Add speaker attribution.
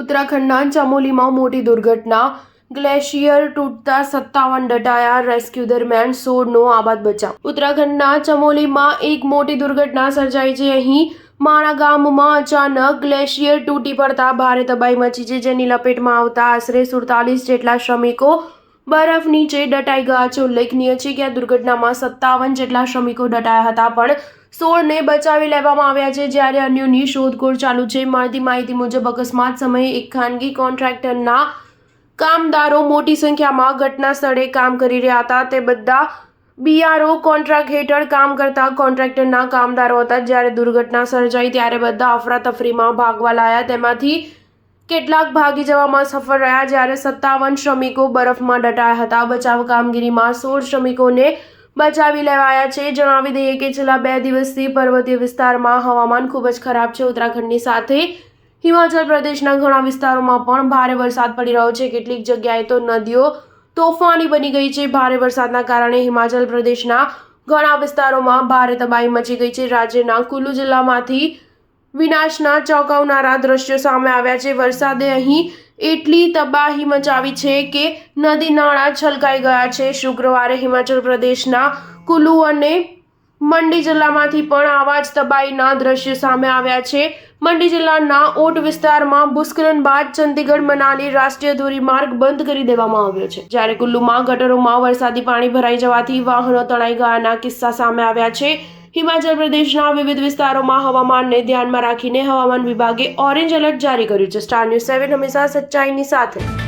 Speaker 1: ઉત્તરાખંડના ચમોલીમાં મોટી દુર્ઘટના, ગ્લેશિયર તૂટતા 57 દટાયા, રેસ્ક્યુ દરમિયાન 16નો આબાદ બચાવ। ઉત્તરાખંડના ચમોલીમાં એક મોટી દુર્ઘટના સર્જાઈ છે। અહીં માણા ગામમાં અચાનક ગ્લેશિયર તૂટી પડતા ભારે તબાહી મચી છે, જેની લપેટમાં આવતા આશરે 47 જેટલા શ્રમિકો બરફ નીચે દટાઈ ગયા છે। ઉલ્લેખનીય છે કે આ દુર્ઘટનામાં 57 જેટલા શ્રમિકો દટાયા હતા, પણ 16ને બચાવી લેવામાં આવ્યા છે, જ્યારે અન્યોની શોધખોળ ચાલુ છે। મળતી માહિતી મુજબ અકસ્માત સમયે એક ખાનગી કોન્ટ્રાક્ટરના કામદારો મોટી સંખ્યામાં ઘટના સ્થળે કામ કરી રહ્યા હતા। તે બધા બીઆરઓ કોન્ટ્રાક્ટ હેઠળ કામ કરતા કોન્ટ્રાક્ટરના કામદારો હતા। જ્યારે દુર્ઘટના સર્જાઈ ત્યારે બધા અફરાતફરીમાં ભાગવા લાયા। તેમાંથી કેટલાક ભાગી જવામાં સફળ રહ્યા, જ્યારે 57 શ્રમિકો બરફમાં દટાયા હતા। બચાવ કામગીરીમાં 16 શ્રમિકોને બચાવી લેવાયા છે। જણાવી દઈએ કે છેલ્લા 2 દિવસથી પર્વતીય વિસ્તારમાં હવામાન ખૂબ જ ખરાબ છે। ઉત્તરાખંડની સાથે હિમાચલ પ્રદેશના ઘણા વિસ્તારોમાં પણ ભારે વરસાદ પડી રહ્યો છે। કેટલીક જગ્યાએ તો નદીઓ તોફાની બની ગઈ છે। ભારે વરસાદના કારણે હિમાચલ પ્રદેશના ઘણા વિસ્તારોમાં ભારે તબાહી મચી ગઈ છે। રાજ્યના કુલ્લુ જિલ્લામાંથી વિનાશના ચોંકાવનારા દ્રશ્યો સામે આવ્યા છે। વરસાદે અહીં એટલી તબાહી મચાવી છે કે નદી નાળા છલકાઈ ગયા છે। શુક્રવારે હિમાચલ પ્રદેશના કુલ્લુ અને મંડી જિલ્લામાંથી પણ આવા જ તબાહીના દ્રશ્યો સામે આવ્યા છે। મંડી જિલ્લાના ઓટ વિસ્તારમાં ભૂસ્ખલન બાદ ચંદીગઢ મનાલી રાષ્ટ્રીય ધોરીમાર્ગ બંધ કરી દેવામાં આવ્યો છે, જ્યારે કુલ્લુમાં ગટરોમાં વરસાદી પાણી ભરાઈ જવાથી વાહનો તણાઈ ગયાના કિસ્સા સામે આવ્યા છે। હિમાચલ પ્રદેશના વિવિધ વિસ્તારોમાં હવામાનને ધ્યાનમાં રાખીને હવામાન વિભાગે ઓરેન્જ એલર્ટ જારી કર્યું છે। સ્ટાર ન્યૂઝ 7 હંમેશા સચ્ચાઈની સાથે।